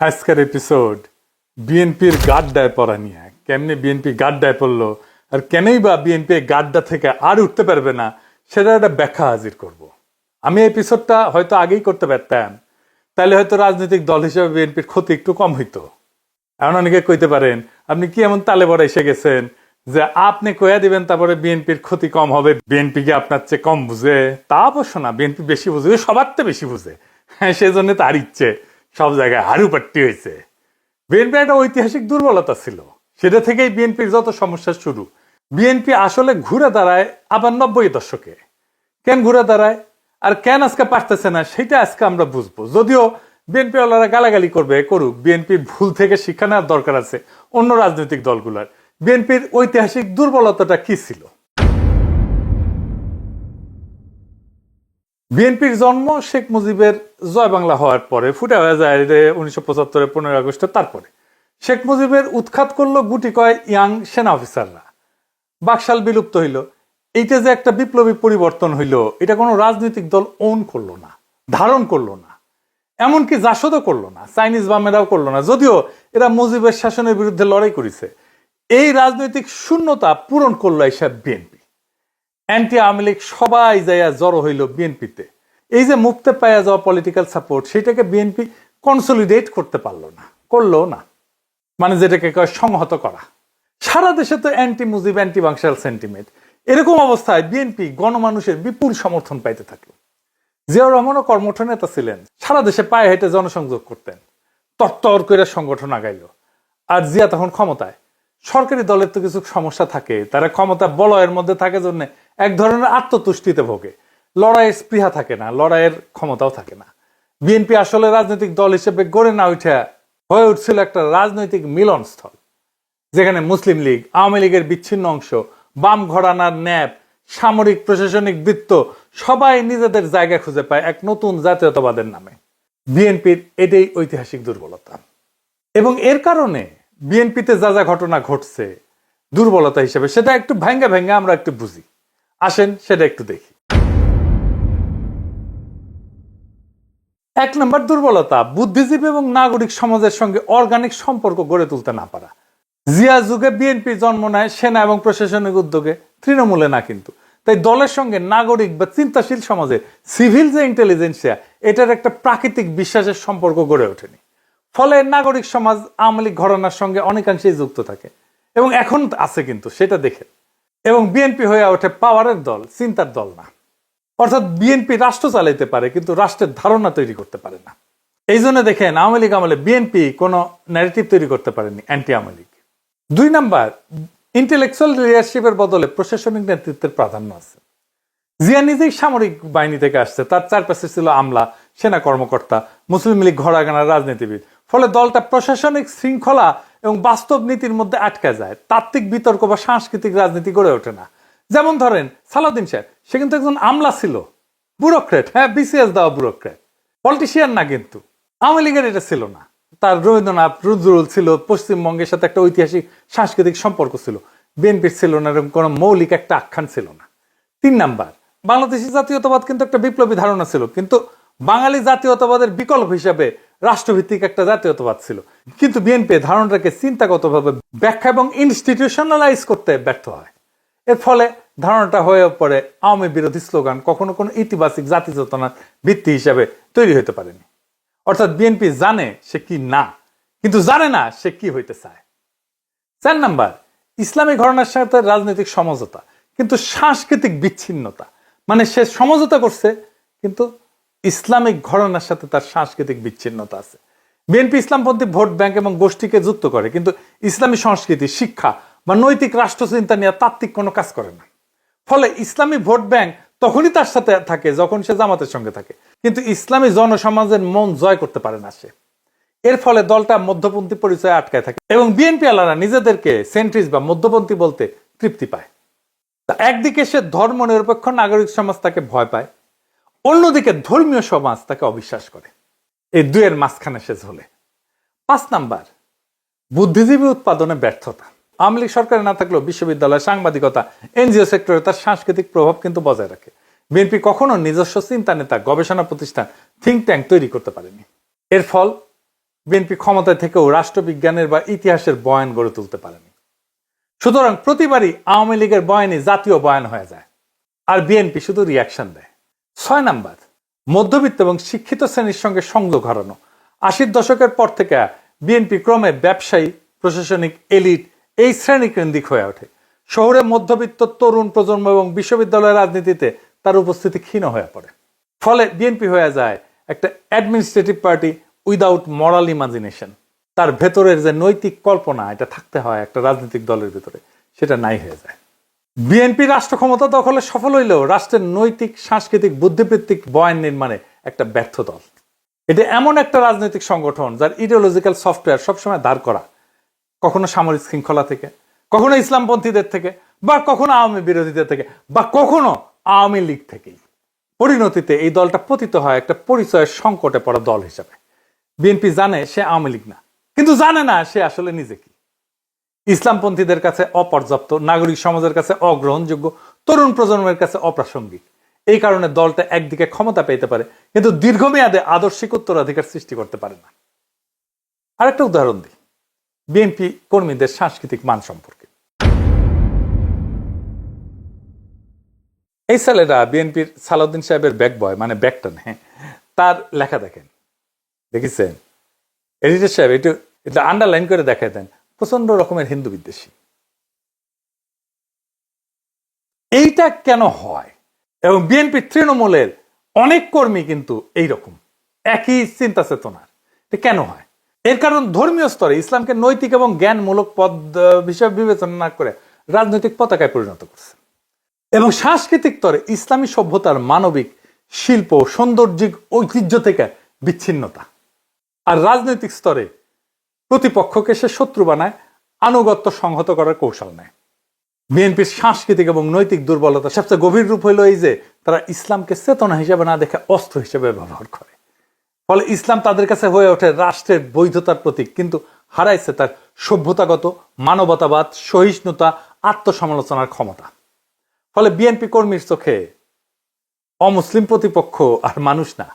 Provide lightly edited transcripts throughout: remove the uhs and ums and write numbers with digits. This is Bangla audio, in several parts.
আজকের এপিসোড বিএনপির গাড্ডায় পড়া নিয়ে। কেমনে বিএনপি গাড্ডায় পড়লো আর কেনই বা বিএনপি গাড্ডা থেকে আর উঠতে পারবে না, সেটা একটা ব্যাখ্যা হাজির করব। আমি এপিসোডটা হয়তো আগেই করতে পারতাম, তাহলে হয়তো রাজনৈতিক দল হিসেবে বিএনপির ক্ষতি একটু কম হইতো। এখন অনেকে কইতে পারেন, আপনি কি এমন তালে বড় এসে গেছেন যে আপনি কয়া দিবেন তারপরে বিএনপির ক্ষতি কম হবে? বিএনপি কি আপনার চেয়ে কম বুঝে? তা অবশ্য না, বিএনপি বেশি বুঝে, সবার তো বেশি বুঝে। হ্যাঁ, সেজন্য তার ইচ্ছে সব জায়গায় হারুপাট্টি হয়েছে। বিএনপির একটা ঐতিহাসিক দুর্বলতা ছিল, সেটা থেকেই বিএনপির যত সমস্যা শুরু। বিএনপি আসলে ঘুরে দাঁড়ায় আবার 90 দশকে। কেন ঘুরে দাঁড়ায় আর কেন আজকে পারতেছে না, সেটা আজকে আমরা বুঝবো। যদিও বিএনপি ওয়ালারা গালাগালি করবে, করুক, বিএনপির ভুল থেকে শিক্ষা নেওয়ার দরকার আছে অন্য রাজনৈতিক দলগুলার। বিএনপির ঐতিহাসিক দুর্বলতাটা কি ছিল? বিএনপির জন্ম শেখ মুজিবের জয় বাংলা হওয়ার পরে, ফুটে হয়ে যায় 1975 15 আগস্টে। তারপরে শেখ মুজিবের উৎখাত করলো গুটি কয় ইয়াং সেনা অফিসাররা, বাকশাল বিলুপ্ত হইল। এইটা যে একটা বিপ্লবী পরিবর্তন হইল, এটা কোনো রাজনৈতিক দল ওন করলো না, ধারণ করলো না, এমনকি জাসদও করলো না, চাইনিজ বামেরাও করলো না, যদিও এরা মুজিবের শাসনের বিরুদ্ধে লড়াই করেছে। এই রাজনৈতিক শূন্যতা পূরণ করলো এইসব বিএনপি। অ্যান্টি আওয়ামী লীগ সবাই যাইয়া জড়ো হইল বিএনপিতে। এই যে মুক্তে পাইয়া যাওয়া পলিটিক্যাল সাপোর্ট, সেটাকে বিএনপি কনসলিডেট করতে পারলো না, করলো না, মানে যেটাকে কয় সংহত করা। সারা দেশে তো anti Mujib, anti Baksal sentiment. এরকম অবস্থায় বিএনপি গণমানুষের বিপুল সমর্থন পাইতে থাকলো। জিয়াউর রহমানও কর্মঠ নেতা ছিলেন, সারা দেশে পায়ে হেঁটে জনসংযোগ করতেন, তত্তর করে সংগঠন আগাইল। আর জিয়া তখন ক্ষমতায়। সরকারি দলের তো কিছু সমস্যা থাকে, তারা ক্ষমতা বলয়ের মধ্যে থাকে জন্য এক ধরনের আত্মতুষ্টিতে ভোগে, লড়াইয়ের স্পৃহা থাকে না, লড়াইয়ের ক্ষমতাও থাকে না। বিএনপি আসলে রাজনৈতিক দল হিসেবে গড়ে না উঠে হয়ে উঠছিল একটা রাজনৈতিক মিলনস্থল, যেখানে মুসলিম লীগ, আওয়ামী লীগের বিচ্ছিন্ন অংশ, বাম ঘরানার ন্যাপ, সামরিক প্রশাসনিক বৃত্ত সবাই নিজেদের জায়গা খুঁজে পায় এক নতুন জাতীয়তাবাদের নামে। বিএনপির এটাই ঐতিহাসিক দুর্বলতা, এবং এর কারণে বিএনপিতে যা যা ঘটনা ঘটছে দুর্বলতা হিসেবে, সেটা একটু ভেঙ্গে ভেঙ্গে আমরা একটু বুঝি। আসেন সেটা একটু দেখি। 1 নম্বর দুর্বলতা, বুদ্ধিজীবী এবং নাগরিক সমাজের সঙ্গে অর্গানিক সম্পর্ক গড়ে তুলতে না পারা। জিয়া যুগে বিএনপি জন্ম নেয় সেনা এবং প্রশাসনিক উদ্যোগে, তৃণমূলে না কিন্তু। তাই দলের সঙ্গে নাগরিক বা চিন্তাশীল সমাজে সিভিল যে ইন্টেলিজেন্সিয়া, এটার একটা প্রাকৃতিক বিশ্বাসের সম্পর্ক গড়ে ওঠেনি। ফলে নাগরিক সমাজ আওয়ামী লীগ ঘরানার সঙ্গে অনেকাংশেই যুক্ত থাকে, এবং এখন আছে কিন্তু, সেটা দেখে। এবং বিএনপি হয়ে ওঠে পাওয়ারের দল, চিন্তার দল না। অর্থাৎ বিএনপি রাষ্ট্র চালাইতে পারে কিন্তু রাষ্ট্রের ধারণা তৈরি করতে পারে না। এই জন্য দেখেন আওয়ামী লীগ আমলে বিএনপি কোনো ন্যারেটিভ তৈরি করতে পারেনি, anti Awami League. 2 number, intellectual লিডারশিপের বদলে প্রশাসনিক নেতৃত্বের প্রাধান্য আছে। জিয়া নিজেই সামরিক বাহিনী থেকে আসছে, তার চারপাশে ছিল আমলা, সেনা কর্মকর্তা, মুসলিম লীগ ঘরানার রাজনীতিবিদ। ফলে দলটা প্রশাসনিক শৃঙ্খলা এবং বাস্তব নীতির মধ্যে আটকা যায়, তাত্ত্বিক বিতর্ক বা সাংস্কৃতিক রাজনীতি গড়ে ওঠে না। যেমন ধরেন সালাউদ্দিন সাহেব, সে কিন্তু একজন আমলা ছিল, ব্যুরোক্রেট, হ্যাঁ, বিসিএস দেওয়া ব্যুরোক্রেট, পলিটিশিয়ান না কিন্তু। আওয়ামী লীগের এটা ছিল না। তার রবীন্দ্রনাথ, নজরুল ছিল, পশ্চিমবঙ্গের সাথে একটা ঐতিহাসিক সাংস্কৃতিক সম্পর্ক ছিল। বিএনপির ছিল না, এরকম কোনো মৌলিক একটা আখ্যান ছিল না। 3 নাম্বার, বাংলাদেশি জাতীয়তাবাদ কিন্তু একটা বিপ্লবী ধারণা ছিল, কিন্তু বাঙালি জাতীয়তাবাদের বিকল্প হিসাবে রাষ্ট্রভিত্তিক একটা জাতীয়তাবাদ ছিল। কিন্তু বিএনপি ধারণাটাকে চিন্তাগতভাবে ব্যাখ্যা এবং ইনস্টিটিউশনালাইজ করতে ব্যর্থ হয়। এর ফলে ধারণাটা হয়ে পড়ে আওয়ামী বিরোধী স্লোগান, কখনো কোনো ইতিবাচক জাতি চেতনার ভিত্তি হিসাবে তৈরি হতে পারেনি। অর্থাৎ বিএনপি জানে সে কি না, কিন্তু জানে না সে কি হইতে চায়। 4 নাম্বার, ইসলামী ঘরানার সাথে রাজনৈতিক সমঝোতা কিন্তু সাংস্কৃতিক বিচ্ছিন্নতা। মানে সে সমঝোতা করছে কিন্তু ইসলামিক ঘরানার সাথে তার সাংস্কৃতিক বিচ্ছিন্নতা আছে। বিএনপি ইসলামপন্থী ভোট ব্যাংক এবং গোষ্ঠীকে যুক্ত করে, কিন্তু ইসলামী সংস্কৃতি, শিক্ষা বা নৈতিক রাষ্ট্রচিন্তা নিয়ে তাত্ত্বিক কোনো কাজ করে না। ফলে ইসলামী ভোট ব্যাংক তখনই তার সাথে থাকে যখন সে জামাতের সঙ্গে থাকে, কিন্তু ইসলামী জনসমাজের মন জয় করতে পারে না সে। এর ফলে দলটা মধ্যপন্থী পরিচয়ে আটকায় থাকে, এবং বিএনপি আলারা নিজেদেরকে সেন্ট্রিস্ট বা মধ্যপন্থী বলতে তৃপ্তি পায়। একদিকে সে ধর্ম নিরপেক্ষ নাগরিক সমাজ তাকে ভয় পায়, অন্যদিকে ধর্মীয় সমাজ তাকে অবিশ্বাস করে। এই দুয়ের মাঝখানে সে ঝোলে। 5 নাম্বার, বুদ্ধিজীবী উৎপাদনে ব্যর্থতা। আওয়ামী লীগ সরকারে না থাকলেও বিশ্ববিদ্যালয়, সাংবাদিকতা, এনজিও সেক্টরে তার সাংস্কৃতিক প্রভাব কিন্তু বজায় রাখে। বিএনপি কখনো নিজস্ব চিন্তা নেতা, গবেষণা প্রতিষ্ঠান, থিঙ্ক ট্যাঙ্ক তৈরি করতে পারেনি। এর ফল বিএনপি ক্ষমতায় থেকেও রাষ্ট্রবিজ্ঞানের বা ইতিহাসের বয়ান গড়ে তুলতে পারেনি। সুতরাং প্রতিবারই আওয়ামী লীগের বয়ানই জাতীয় বয়ান হয়ে যায়, আর বিএনপি শুধু রিয়াকশন দেয়। 6 নাম্বার, মধ্যবিত্ত এবং শিক্ষিত শ্রেণীর সঙ্গে সংযোগ হারানো। 80-র দশকের পর থেকে বিএনপি ক্রমে ব্যবসায়ী, প্রশাসনিক এলিট এই শ্রেণী কেন্দ্রিক হয়ে ওঠে। শহরে মধ্যবিত্ত তরুণ প্রজন্ম এবং বিশ্ববিদ্যালয়ের রাজনীতিতে তার উপস্থিতি ক্ষীণ হয়ে পড়ে। ফলে বিএনপি হয়ে যায় একটা অ্যাডমিনিস্ট্রেটিভ পার্টি উইদাউট মরাল ইমাজিনেশন। তার ভেতরের যে নৈতিক কল্পনা এটা থাকতে হয় একটা রাজনৈতিক দলের ভিতরে, সেটা নাই হয়ে যায়। বিএনপি রাষ্ট্র ক্ষমতা দখলে সফল হইলেও রাষ্ট্রের নৈতিক, সাংস্কৃতিক, বুদ্ধিবৃত্তিক বয়ান নির্মাণে একটা ব্যর্থ দল। এটা এমন একটা রাজনৈতিক সংগঠন যার ইডিওলজিক্যাল সফটওয়্যার সবসময় দাঁড় করা, কখনো সামরিক শৃঙ্খলা থেকে, কখনো ইসলামপন্থীদের থেকে, বা কখনো আওয়ামী বিরোধীদের থেকে, বা কখনো আওয়ামী লীগ থেকেই। পরিণতিতে এই দলটা পতিত হয় একটা পরিচয়ের সংকটে পড়া দল হিসাবে। বিএনপি জানে সে আওয়ামী লীগ না, কিন্তু জানে না সে আসলে নিজে কি। ইসলামপন্থীদের কাছে অপর্যাপ্ত, নাগরিক সমাজের কাছে অগ্রহণযোগ্য, তরুণ প্রজন্মের কাছে অপ্রাসঙ্গিক। এই কারণে দলটা একদিকে ক্ষমতা পেতে পারে, কিন্তু দীর্ঘমেয়াদে আদর্শিক উত্তরাধিকার সৃষ্টি করতে পারে না। আরেকটা উদাহরণ দিই বিএনপি কর্মীদের সাংস্কৃতিক মান সম্পর্কে। এই ছেলেরা বিএনপির সালাউদ্দিন সাহেবের ব্যাক বয়, মানে ব্যাকটন, হ্যাঁ, তার লেখা দেখেন, দেখেছেন? এডিটর সাহেব এটা আন্ডারলাইন করে দেখায় দেন, প্রচন্ড রকমের হিন্দু বিদ্বেষী। এইটা কেন হয়? এবং বিএনপি তৃণমূলের অনেক কর্মী কিন্তু এইরকম একই চিন্তা চেতনার। এটা কেন হয়? এর কারণ ধর্মীয় স্তরে ইসলামকে নৈতিক এবং জ্ঞানমূলক পদ হিসেবে বিবেচনা না করে রাজনৈতিক পতাকায় পরিণত করছে, এবং সাংস্কৃতিক স্তরে ইসলামী সভ্যতার মানবিক, শিল্প, সৌন্দর্যিক ঐতিহ্য থেকে বিচ্ছিন্নতা। আর রাজনৈতিক স্তরে প্রতিপক্ষকে সে শত্রু বানায়, আনুগত্য সংহত করার কৌশল নেয়। বিএনপির সাংস্কৃতিক এবং নৈতিক দুর্বলতা সবচেয়ে গভীর রূপ হইল এই যে তারা ইসলামকে চেতনা হিসেবে না দেখে অস্ত্র হিসেবে ব্যবহার করে। ফলে ইসলাম তাদের কাছে হয়ে ওঠে রাষ্ট্রের বৈধতার প্রতীক, কিন্তু হারাইছে তার সভ্যতাগত, মানবতাবাদ, সহিষ্ণুতা, আত্মসমালোচনার ক্ষমতা। ফলে বিএনপি কর্মীর চোখে অমুসলিম প্রতিপক্ষ আর মানুষ না,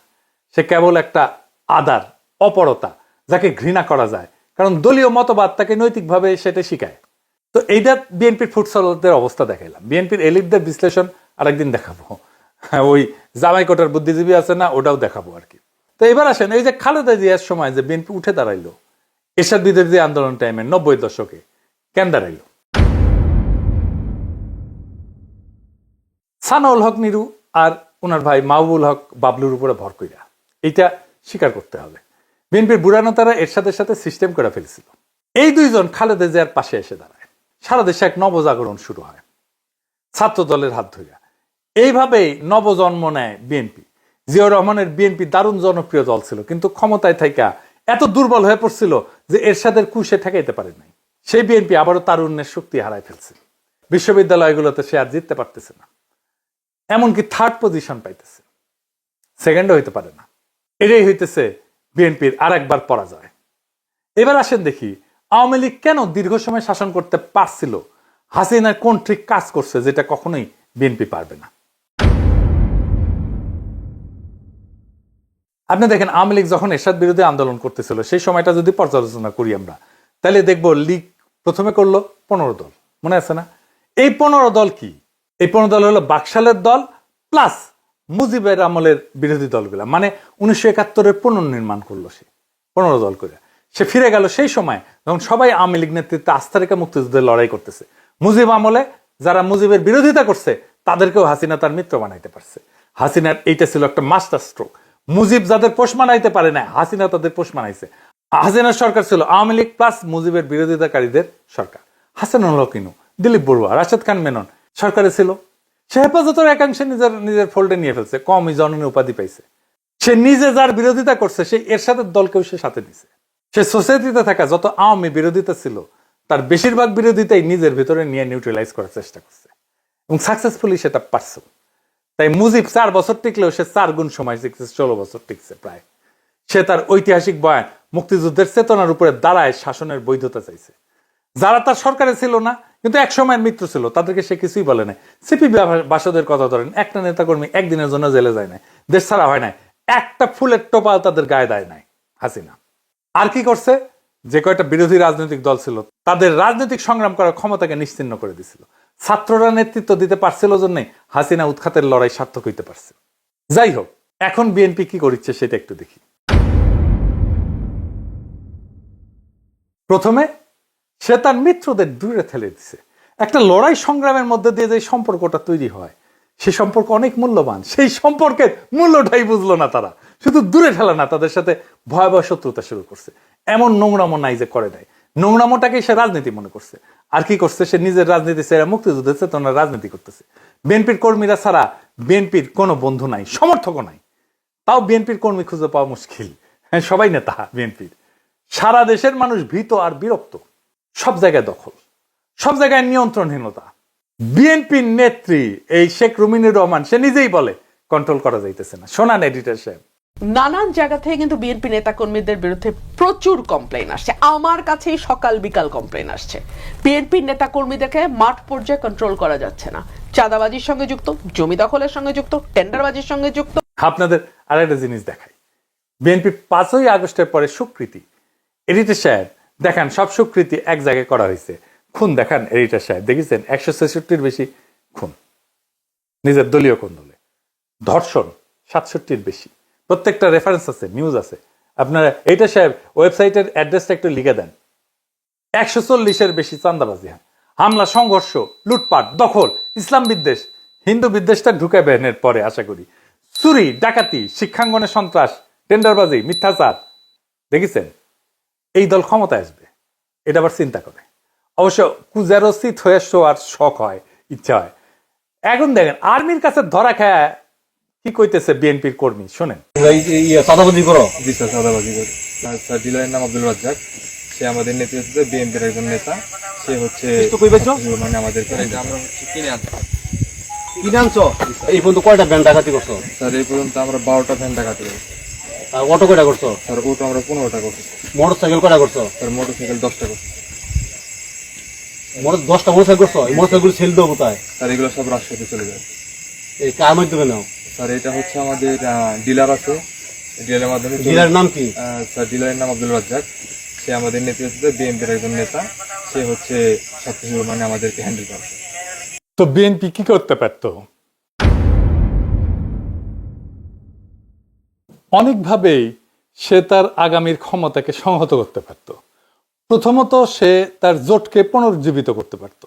সে কেবল একটা আদার, অপরতা, যাকে ঘৃণা করা যায়, কারণ দলীয় মতবাদ তাকে নৈতিকভাবে সেটা শিখায়। তো এইটা বিএনপির ফুটসলদের অবস্থা দেখাইলাম। বিএনপির এলিটদের বিশ্লেষণ আরেকদিন দেখাবো, ওই জামাই কোটার বুদ্ধিজীবী আছে না, ওটাও দেখাবো আর কি। তো এবার আসেন, এই যে খালেদা জিয়ার সময় যে বিএনপি উঠে দাঁড়াইলো এরশাদ বিরোধী আন্দোলন টাইমে 90 দশকে, কেন দাঁড়াইলো? সানাউল হক নিরু আর ওনার ভাই মাহবুবুল হক বাবলুর উপরে ভর কইরা, এইটা স্বীকার করতে হবে। বিএনপির বুড়ানোতারা এরশাদের সাথে সিস্টেম করে ফেলছিল। এই দুইজন খালেদা জিয়ার পাশে এসে দাঁড়ায়, সারা দেশে এক নবজাগরণ শুরু হয় ছাত্র দলের হাত ধরিয়া। এইভাবেই নবজন্ম নেয় বিএনপি। জিয়াউর রহমানের বিএনপি দারুণ জনপ্রিয় দল ছিল, কিন্তু ক্ষমতায় থাইকা এত দুর্বল হয়ে পড়ছিল যে এরশাদের কুশে ঠেকাইতে পারে নাই। সেই বিএনপি আবারও তারুণ্যের শক্তি হারায় ফেলছে। বিশ্ববিদ্যালয়গুলোতে সে আর জিততে পারতেছে না, এমনকি থার্ড পজিশন পাইতেছে, সেকেন্ডও হইতে পারে না। এটাই হইতেছে বিএনপির আর একবার পরাজয়। এবার আসেন দেখি আওয়ামী লীগ কেন দীর্ঘ সময় শাসন করতে পারছিল, হাসিনার কোন ট্রিক কাজ করছে যেটা কখনোই বিএনপি পারবে না। আপনি দেখেন, আওয়ামী লীগ যখন এরশাদ বিরোধী আন্দোলন করতেছিল সেই সময়টা যদি পর্যালোচনা করি আমরা, তাহলে দেখবো লীগ প্রথমে করলো 15 দল, মনে আছে না? এই 15 দল কি? এই 15 দল হলো বাকশালের দল প্লাস মুজিবের আমলের বিরোধী দলগুলা, মানে 1971-এর পুনর্নির্মাণ করলো সে 15 দল করে। সে ফিরে গেল সেই সময় যখন সবাই আওয়ামী লীগ নেতৃত্বে আস্থা রেখে মুক্তিযুদ্ধের লড়াই করতেছে। মুজিব আমলে যারা মুজিবের বিরোধিতা করছে তাদেরকেও হাসিনা তার মিত্র বানাইতে পারছে। হাসিনার এইটা ছিল একটা মাস্টার স্ট্রোক। মুজিব যাদের পোষ মানাইতে পারে না, হাসিনা তাদের পোষ মানাইছে। হাসিনার সরকার ছিল আওয়ামী লীগ প্লাস মুজিবের বিরোধিতাকারীদের সরকার। হাসানুল হক ইনু, দিলীপ বড়ুয়া, রাশেদ খান মেনন সরকারে ছিল। সে হেফাজতের একাংশে নিজের ফোল্ডে নিয়ে ফেলছে, কমই জননী উপাধি পাইছে। সে নিজে যার বিরোধিতা করছে সেই এরশাদের দলকেও সে সাথে দিছে। সে সোসাইটিতে থাকা যত আওয়ামী বিরোধিতা ছিল তার বেশিরভাগ বিরোধিতাই নিজের ভিতরে নিয়ে নিউট্রালাইজ করার চেষ্টা করছে, এবং সাকসেসফুলি সেটা পারছে। তাই মুজিব 4 বছর টিকলেও সে 4 গুণ সময় টিকছে, 16 বছর টিকছে প্রায়। সে তার ঐতিহাসিক বয়ান মুক্তিযুদ্ধের চেতনার উপরে দাঁড়ায় শাসনের বৈধতা চাইছে। যারা তার সরকারে ছিল না কিন্তু এক সময়ের মিত্র ছিল তাদেরকে সে কিছুই বলে নাই। সিপি বাসদের কথা ধরেন, একটা নেতাকর্মী একদিনের জন্য জেলে যায় নাই, দেশ ছাড়া হয় নাই, একটা ফুলের টোপাল তাদের গায়ে দেয় নাই হাসিনা। আর কি করছে, যে কয়টা বিরোধী রাজনৈতিক দল ছিল তাদের রাজনৈতিক সংগ্রাম করার ক্ষমতাকে নিশ্চিহ্ন করে দিছিল। ছাত্ররা নেতৃত্ব দিতে পারছিল জন্যই হাসিনা উৎখাতের লড়াই সার্থক হইতে পারছে। যাই হোক, এখন বিএনপি কি করছে সেটা একটু দেখি। প্রথমে সে তার মিত্রদের দূরে ঠেলে দিছে। একটা লড়াই সংগ্রামের মধ্যে দিয়ে যে সম্পর্কটা তৈরি হয়, সে সম্পর্ক অনেক মূল্যবান, সেই সম্পর্কের মূল্যটাই বুঝলো না তারা। শুধু দূরে ঠেলা না, তাদের সাথে ভয়াবহ শত্রুতা শুরু করছে। এমন নোংরামো নাই যে করে নাই, নোংরামোটাকে সে রাজনীতি মনে করছে। আর কি করছে, সে নিজের রাজনীতি ছেড়ে মুক্তিযুদ্ধের চেতনা রাজনীতি করতেছে। বিএনপির কর্মীরা ছাড়া বিএনপির কোনো বন্ধু নাই, সমর্থকও নাই। তাও বিএনপির কর্মী খুঁজে পাওয়া মুশকিল। হ্যাঁ, সবাই নেতা বিএনপির। সারা দেশের মানুষ ভীত আর বিরক্ত। সব জায়গায় দখল, সব জায়গায় নিয়ন্ত্রণহীনতা। বিএনপির নেত্রী এই শেখ রুমিনুর রহমান সে নিজেই বলে কন্ট্রোল করা যাইতেছে না। শোনান এডিটর সাহেব। নানান জায়গা থেকে কিন্তু বিএনপি নেতা কর্মীদের বিরুদ্ধে প্রচুর কমপ্লেইন আসছে। আমার কাছেই সকাল বিকাল কমপ্লেইন আসছে। বিএনপির নেতা কর্মীদেরকে মাঠ পর্যায়ে কন্ট্রোল করা যাচ্ছে না। চাঁদাবাজির সঙ্গে যুক্ত, জমি দখলের সঙ্গে যুক্ত, টেন্ডারবাজির সঙ্গে যুক্ত। আপনাদের আরেকটা জিনিস দেখাই। বিএনপি 5ই আগস্টের পরে স্বীকৃতি, এডিটর সাহেব দেখান সব স্বীকৃতি এক জায়গায় করা হয়েছে। খুন দেখান এডিটর সাহেব, দেখেছেন 166-র বেশি খুন নিজের দলীয় কোন দলে। ধর্ষণ 67-র বেশি। প্রত্যেকটা রেফারেন্স আছে, নিউজ আছে। আপনারা এইটা সাহেব ওয়েবসাইটের অ্যাড্রেসটা একটু লিখে দেন। 140-এর বেশি চাঁদাবাজি, হামলা, সংঘর্ষ, লুটপাট, দখল, ইসলাম বিদ্বেষ, হিন্দু বিদ্বেষটা ঢুকাবেন এর পরে আশা করি। চুরি, ডাকাতি, শিক্ষাঙ্গনে সন্ত্রাস, টেন্ডারবাজি, মিথ্যাচার। দেখেছেন এই দল ক্ষমতায় আসবে, এটা আবার চিন্তা করে। অবশ্য কুজারোচিত হয়ে শোয়ার শখ হয়, ইচ্ছা হয়। এখন দেখেন আর্মির কাছে ধরা খায় কি কইতেছে বিএনপির কর্মী, শোনেন। চাঁদাবাজি করো? জি স্যার, চাঁদাবাজি করি। স্যার ডিলারের নাম আব্দুল রাজ্জাক, সে আমাদের নেতৃত্বে বিএনপির একজন নেতা। সে হচ্ছে মানে আমাদেরকে আমরা হচ্ছে কিনে আনছো। এই পর্যন্ত কয়টা ভ্যান ডাকাতি করছো? স্যার এই পর্যন্ত আমরা 12টা ভ্যান ডাকাতি করছি। আর অটো কয়টা করছো? স্যার ওটা আমরা 15টা করছি। মোটর সাইকেল কয়টা করছো? স্যার মোটর সাইকেল 10টা করছি। 10টা মোটর সাইকেল করছো? এই মোটর সাইকেল সেল দেবো কোথায়? স্যার এগুলো সব রাজশাহীতে চলে যায়। এই কার মাধ্যমে নাও? স্যার এটা হচ্ছে আমাদের ডিলার আছে, ডিলারের মাধ্যমে। ডিলারের নাম কি? স্যার ডিলারের নাম আব্দুল রাজ্জাক, সে আমাদের নেতৃত্বে বিএনপির একজন নেতা। সে হচ্ছে সবকিছু মানে আমাদেরকে হ্যান্ডেল করে। তো বিএনপি কি করতে পারত? অনেকভাবেই সে তার আগামীর ক্ষমতাকে সংহত করতে পারত। প্রথমত সে তার জোটকে পুনরুজ্জীবিত করতে পারত,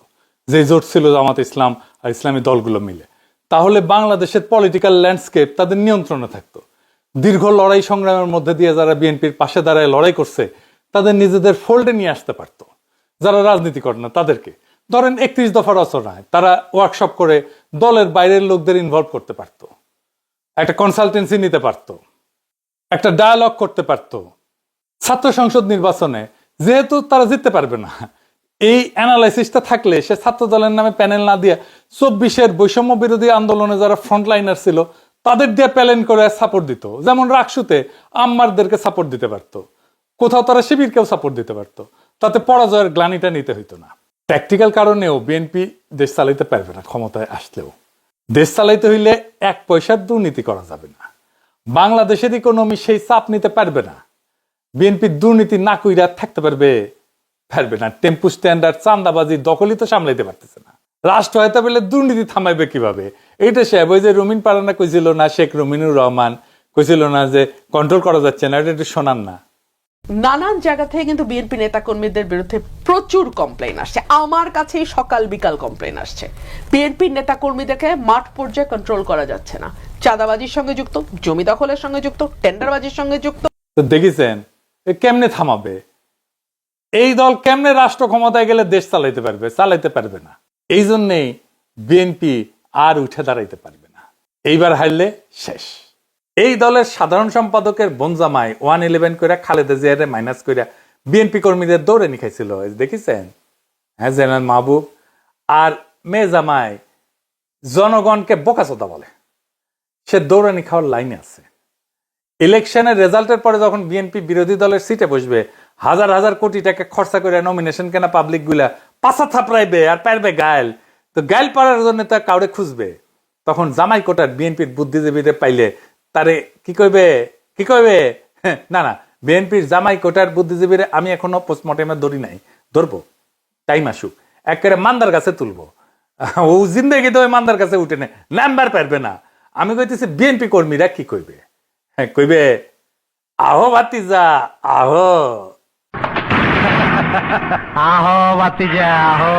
যে জোট ছিল জামাত ইসলাম আর ইসলামী দলগুলো মিলে। তাহলে বাংলাদেশের পলিটিক্যাল ল্যান্ডস্কেপ তাদের নিয়ন্ত্রণে থাকতো। দীর্ঘ লড়াই সংগ্রামের মধ্যে দিয়ে যারা বিএনপির পাশে দাঁড়ায় লড়াই করছে তাদের নিজেদের ফোল্ডে নিয়ে আসতে পারত। যারা রাজনীতি করে না তাদেরকে, ধরেন 31 দফা রচনায় তারা ওয়ার্কশপ করে দলের বাইরের লোকদের ইনভলভ করতে পারত, একটা কনসালটেন্সি নিতে পারত, একটা ডায়ালগ করতে পারত। ছাত্র সংসদ নির্বাচনে যেহেতু তারা জিততে পারবে না, এই অ্যানালাইসিসটা থাকলে সে ছাত্র দলের নামে প্যানেল না দিয়ে 24-এর বৈষম্য বিরোধী আন্দোলনে যারা ফ্রন্টলাইনার ছিল তাদের দিয়ে প্যানেল করে সাপোর্ট দিত। যেমন রাকসুতে আম্মারদেরকে সাপোর্ট দিতে পারত, কোথাও তারা শিবিরকেও সাপোর্ট দিতে পারত। তাতে পরাজয়ের গ্লানিটা নিতে হইতো না। প্র্যাকটিক্যাল কারণেও বিএনপি দেশ চালাইতে পারবে না। ক্ষমতায় আসলেও দেশ চালাইতে হইলে 1 পয়সার দুর্নীতি করা যাবে না। বাংলাদেশের ইকোনমি সেই চাপ নিতে পারবে না। বিএনপির দুর্নীতি না কইরা থাকতে পারবে না। টেম্পু স্ট্যান্ডার্ড, চাঁদাবাজি, দখলই তো সামলাইতে পারতেছে না। রাষ্ট্র হয়তো বলে দুর্নীতি থামাইবে কিভাবে? এইটা সাহেব ওই যে রুমিন পারানা কইছিল না, শেখ রুমিনুর রহমান কইছিল না যে কন্ট্রোল করা যাচ্ছে না, এটা একটু শোনান না। নানান জায়গা থেকে কিন্তু বিএনপি নেতা কর্মীদের বিরুদ্ধে প্রচুর কমপ্লেইন আসছে। আমার কাছেই সকাল বিকাল কমপ্লেইন আসছে। বিএনপির নেতা কর্মীদেরকে মাঠ পর্যায়ে কন্ট্রোল করা যাচ্ছে না। চাঁদাবাজির সঙ্গে যুক্ত, জমি দখলের সঙ্গে যুক্ত, টেন্ডারবাজির সঙ্গে যুক্ত। তো দেখেছেন কেমনে থামাবে? এই দল কেমনে রাষ্ট্র ক্ষমতায় গেলে দেশ চালাইতে পারবে না। এই জন্যেই বিএনপি আর উঠে দাঁড়াইতে পারবে না। এইবার হারলে শেষ। এই দলের সাধারণ সম্পাদকের বনজামাই 111 করে খালেদা জিয়ারে মাইনাস করে বিএনপি কর্মীদের দৌড়ে নিখাইছিল, দেখেছেন? হ্যাঁ, জেনারেল মাহবুব আর মেয়ে জামাই জনগণকে বোকাচোদা বলে। সে দৌড়ানি খাওয়ার লাইনে আছে। ইলেকশনের রেজাল্টের পরে যখন বিএনপি বিরোধী দলের সিটে বসবে, হাজার হাজার কোটি টাকা খরচা করে নমিনেশন কেনা পাবলিক গুলা পাশা থাপড়াইবে আর পারবে গায়েল। তো গায়েল পাড়ার জন্য তা কাউরে খুঁজবে। তখন জামাই কোটার বিএনপির বুদ্ধিজীবীদের পাইলে তারে কি কইবে? না, বিএনপির জামাই কোটার বুদ্ধিজীবীরা আমি এখনো পোস্টমর্টেমে ধরি নাই, ধরবো, টাইম আসুক, একেবারে মান্দার কাছে তুলবো। ও জিন্দগিতে ওই মান্দার কাছে উঠে নেয়, নাম্বার পারবে না। আমি কইতেছি বিএনপি কর্মীরা কি কইবে? হ্যাঁ, কইবে আহো ভাতিজা আহো, আহো বাতিজা আহো।